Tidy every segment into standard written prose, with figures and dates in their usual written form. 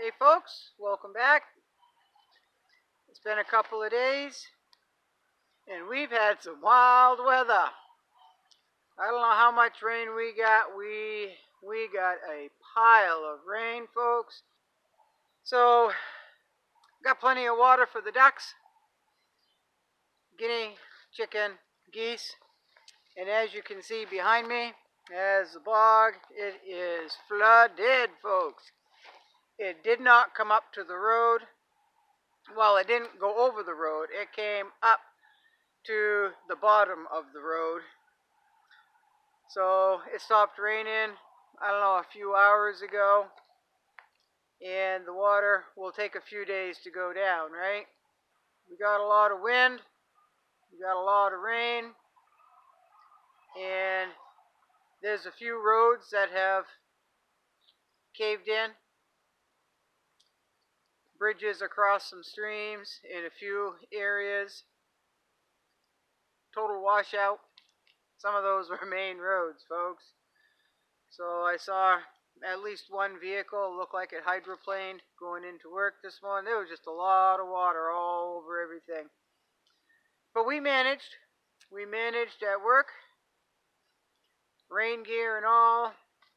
Hey folks, welcome back. It's been a couple of days and we've had some wild weather. I don't know how much rain we got. We got a pile of rain, folks. So, got plenty of water for the ducks, guinea, chicken, geese. And as you can see behind me, as the bog, it is flooded, folks. It did not come up to the road. Well, it didn't go over the road. It came up to the bottom of the road. So it stopped raining, I don't know, a few hours ago. And the water will take a few days to go down, right? We got a lot of wind. We got a lot of rain. And there's a few roads that have caved in. Bridges across some streams in a few areas. Total washout. Some of those were main roads, folks. So I saw at least one vehicle look like it hydroplaned going into work this morning. There was just a lot of water all over everything. But we managed. We managed at work. Rain gear and all.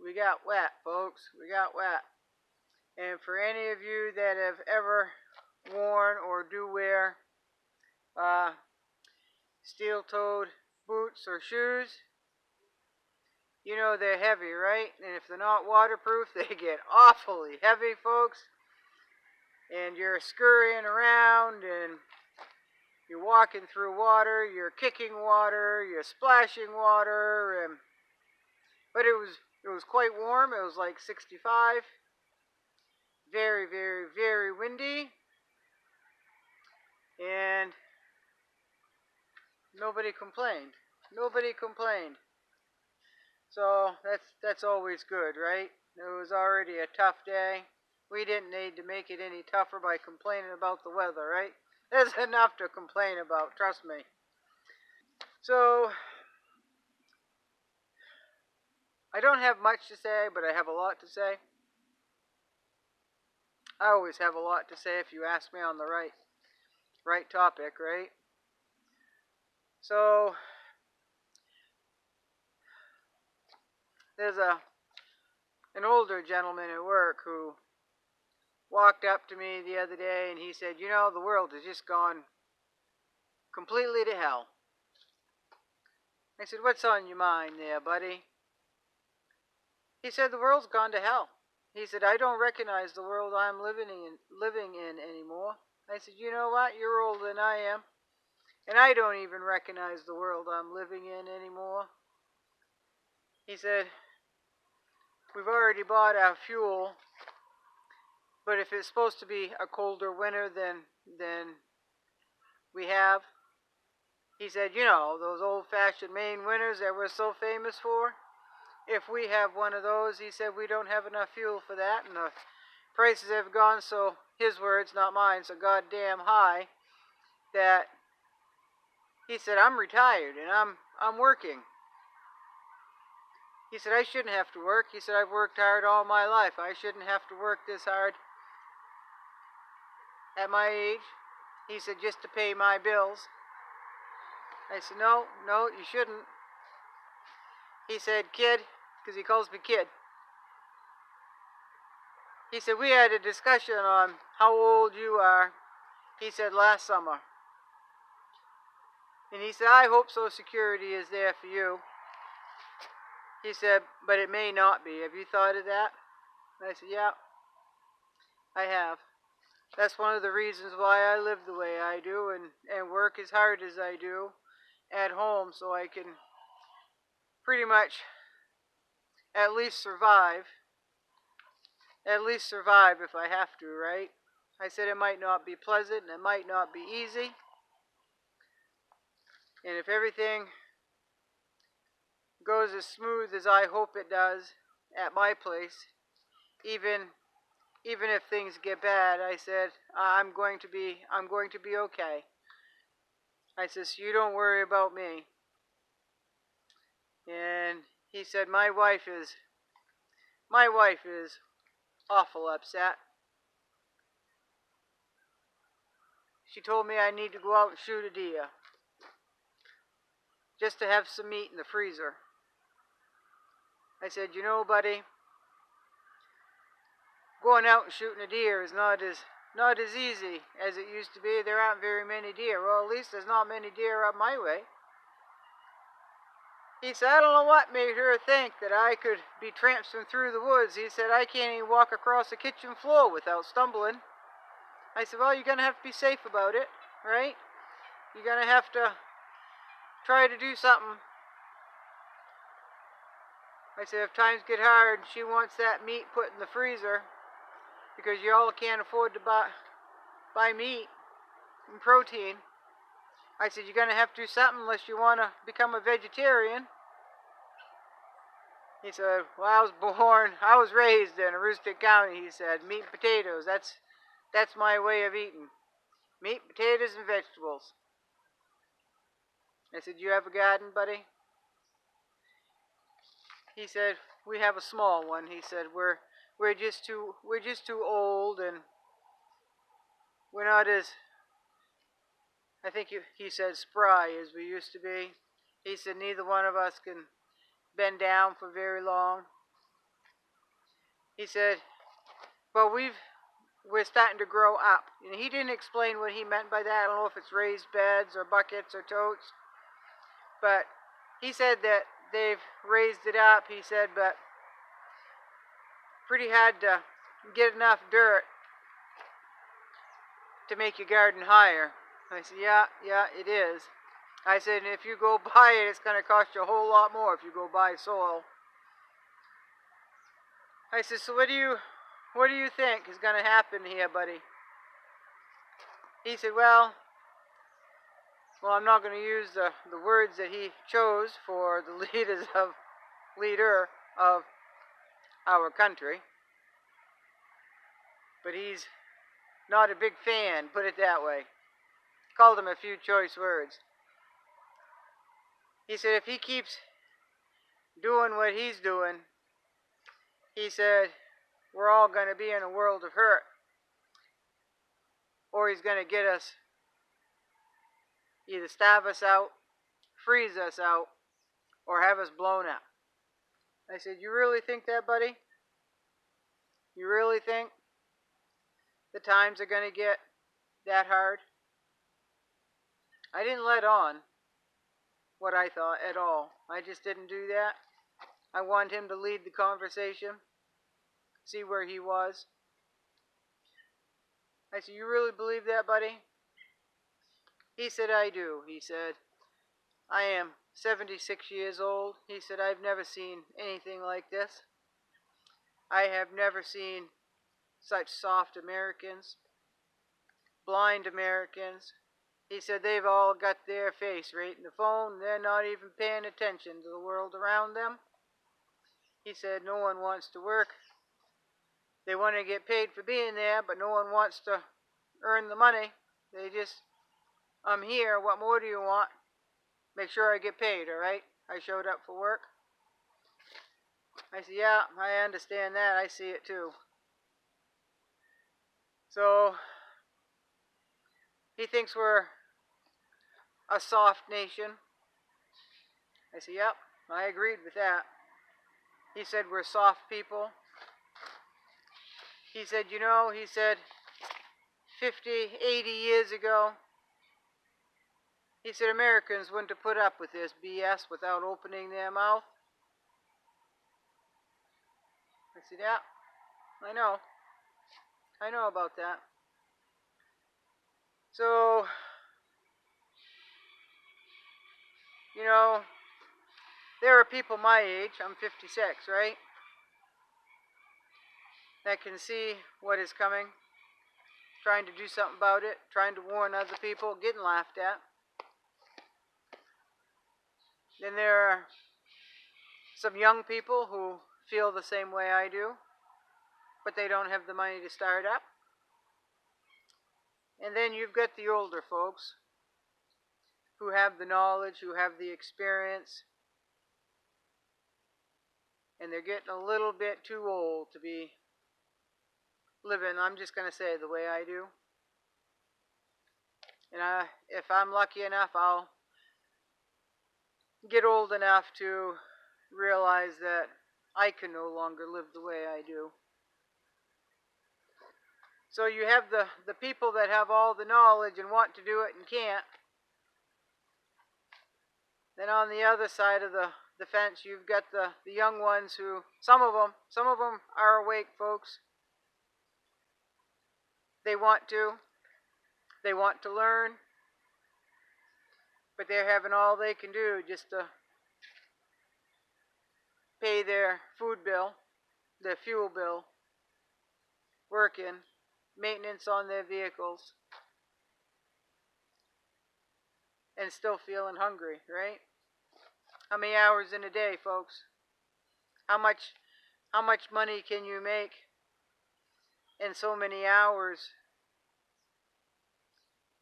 We got wet, folks. We got wet. And for any of you that have ever worn or do wear steel-toed boots or shoes, you know they're heavy, right? And if they're not waterproof, they get awfully heavy, folks. And you're scurrying around and you're walking through water, you're kicking water, you're splashing water, but it was quite warm. It was like 65. Very, very, very windy. And nobody complained. Nobody complained. So that's always good, right? It was already a tough day. We didn't need to make it any tougher by complaining about the weather, right? There's enough to complain about, trust me. So, I don't have much to say, but I have a lot to say. I always have a lot to say if you ask me on the right topic, right? So, there's an older gentleman at work who walked up to me the other day and he said, you know, the world has just gone completely to hell. I said, what's on your mind there, buddy? He said, the world's gone to hell. He said, I don't recognize the world I'm living in anymore. I said, you know what? You're older than I am. And I don't even recognize the world I'm living in anymore. He said, we've already bought our fuel, but if it's supposed to be a colder winter than we have, he said, you know, those old-fashioned Maine winters that we're so famous for, if we have one of those, he said, we don't have enough fuel for that, and the prices have gone so, his words, not mine, so goddamn high, that he said, I'm retired and I'm working. He said, I shouldn't have to work. He said, I've worked hard all my life. I shouldn't have to work this hard at my age. He said, just to pay my bills. I said, no, you shouldn't. He said, kid, because he calls me kid. He said, we had a discussion on how old you are. He said, last summer. And he said, I hope Social Security is there for you. He said, but it may not be. Have you thought of that? And I said, yeah, I have. That's one of the reasons why I live the way I do and work as hard as I do at home, so I can pretty much at least survive. At least survive if I have to, right? I said it might not be pleasant and it might not be easy. And if everything goes as smooth as I hope it does at my place, even if things get bad, I said, I'm going to be okay. I said, so you don't worry about me. And he said, my wife is awful upset. she told me I need to go out and shoot a deer. Just to have some meat in the freezer. I said, you know, buddy, going out and shooting a deer is not as easy as it used to be. There aren't very many deer. Well, at least there's not many deer up my way. He said, I don't know what made her think that I could be tramping through the woods. He said, I can't even walk across the kitchen floor without stumbling. I said, well, you're going to have to be safe about it, right? You're going to have to try to do something. I said, if times get hard, she wants that meat put in the freezer because you all can't afford to buy meat and protein. I said, you're going to have to do something unless you want to become a vegetarian. He said, well, I was raised in Aroostook County. He said, meat and potatoes, that's my way of eating. Meat, potatoes, and vegetables. I said, you have a garden, buddy? He said, we have a small one. He said, we're just too old, and we're not as, I think he said, spry as we used to be. He said, neither one of us can bend down for very long. He said, but we're starting to grow up. And he didn't explain what he meant by that. I don't know if it's raised beds or buckets or totes. But he said that they've raised it up. He said, but pretty hard to get enough dirt to make your garden higher. I said, yeah, it is. I said, and if you go buy it, it's going to cost you a whole lot more if you go buy soil. I said, so what do you think is going to happen here, buddy? He said, well, I'm not going to use the words that he chose for the leader of our country. But he's not a big fan, put it that way. Called him a few choice words. He said, if he keeps doing what he's doing, he said, we're all going to be in a world of hurt. Or he's going to get us, either starve us out, freeze us out, or have us blown up. I said, you really think that, buddy? You really think the times are going to get that hard? I didn't let on what I thought at all. I just didn't do that. I wanted him to lead the conversation, see where he was. I said, you really believe that, buddy? He said, I do. He said, I am 76 years old. He said, I've never seen anything like this. I have never seen such soft Americans, blind Americans. He said, they've all got their face right in the phone. They're not even paying attention to the world around them. He said, no one wants to work. They want to get paid for being there, but no one wants to earn the money. They just, I'm here, what more do you want? Make sure I get paid, all right? I showed up for work. I said, yeah, I understand that. I see it too. So, he thinks we're a soft nation. I said, yep, I agreed with that. He said, we're soft people. He said, he said, 50, 80 years ago, he said, Americans wouldn't have put up with this BS without opening their mouth. I said, yeah, I know. I know about that. So, there are people my age, I'm 56, right? That can see what is coming, trying to do something about it, trying to warn other people, getting laughed at. Then there are some young people who feel the same way I do, but they don't have the money to start up. And then you've got the older folks who have the knowledge, who have the experience, and they're getting a little bit too old to be living, I'm just going to say, the way I do. And if I'm lucky enough, I'll get old enough to realize that I can no longer live the way I do. So you have the people that have all the knowledge and want to do it and can't. Then on the other side of the fence, you've got the young ones who, some of them are awake, folks. They want to learn, but they're having all they can do just to pay their food bill, their fuel bill, working, maintenance on their vehicles, and still feeling hungry, right? How many hours in a day, folks? How much money can you make in so many hours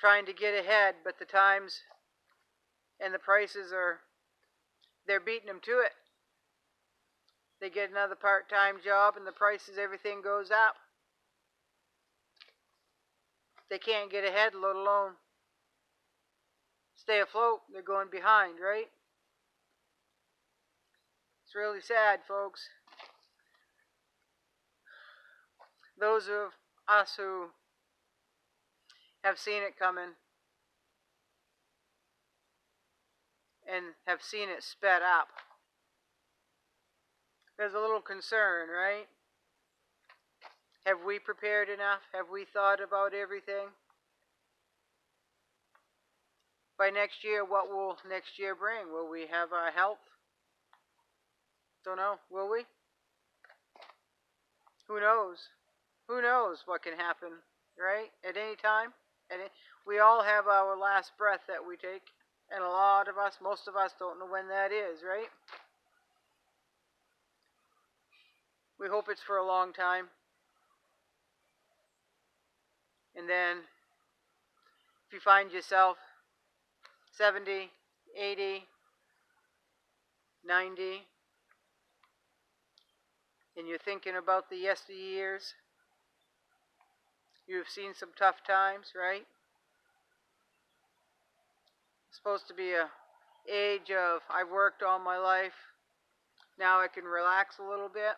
trying to get ahead, but the times and the prices they're beating them to it. They get another part-time job and the prices, everything goes up. They can't get ahead, let alone stay afloat. They're going behind, right? It's really sad, folks. Those of us who have seen it coming and have seen it sped up, there's a little concern, right? Have we prepared enough? Have we thought about everything? By next year, what will next year bring? Will we have our health? Don't know. Will we? Who knows? Who knows what can happen, right? At any time. We all have our last breath that we take. And a lot of us, most of us, don't know when that is, right? We hope it's for a long time. And then, if you find yourself 70, 80, 90, and you're thinking about the yesteryears, you've seen some tough times, right? It's supposed to be a age of, I've worked all my life, now I can relax a little bit.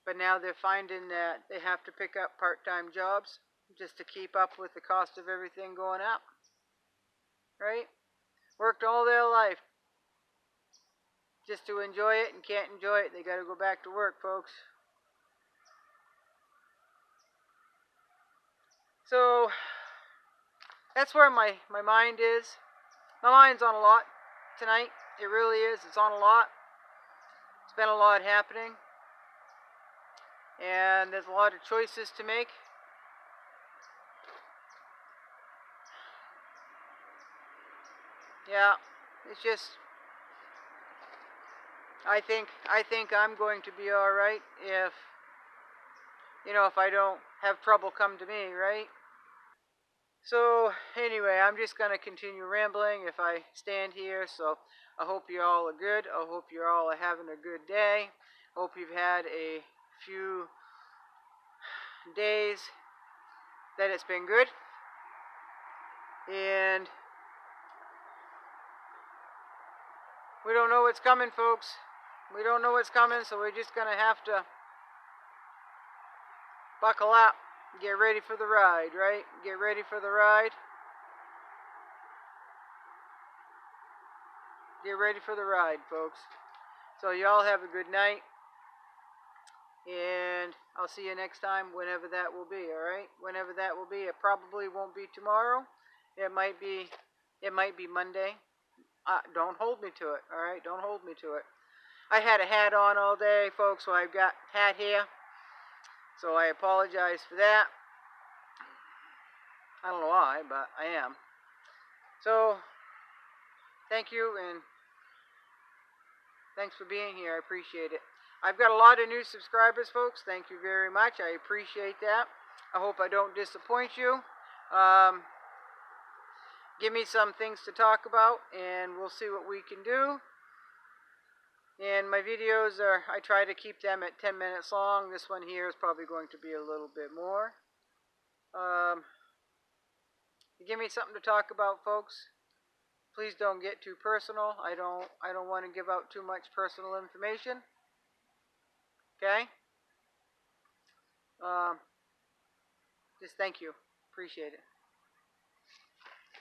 But now they're finding that they have to pick up part-time jobs just to keep up with the cost of everything going up. Right? Worked all their life just to enjoy it and can't enjoy it. They got to go back to work, folks. So that's where my mind is. My mind's on a lot tonight. It really is. It's on a lot. It's been a lot happening. And there's a lot of choices to make. Yeah, it's just, I think I'm going to be all right if I don't have trouble come to me, right? So anyway, I'm just going to continue rambling if I stand here. So I hope you all are good. I hope you all are having a good day. Hope you've had a few days that it's been good. And we don't know what's coming, folks. We don't know what's coming, so we're just going to have to buckle up. Get ready for the ride, right? Get ready for the ride. Get ready for the ride, folks. So y'all have a good night. And I'll see you next time, whenever that will be, alright? Whenever that will be. It probably won't be tomorrow. It might be Monday. Don't hold me to it, alright? Don't hold me to it. I had a hat on all day, folks, so I've got hat hair. So I apologize for that. I don't know why, but I am. So, thank you, and thanks for being here. I appreciate it. I've got a lot of new subscribers, folks. Thank you very much. I appreciate that. I hope I don't disappoint you. Give me some things to talk about, and we'll see what we can do. And my videos I try to keep them at 10 minutes long. This one here is probably going to be a little bit more. give me something to talk about, folks. Please don't get too personal. I don't want to give out too much personal information. Okay? Just thank you. Appreciate it.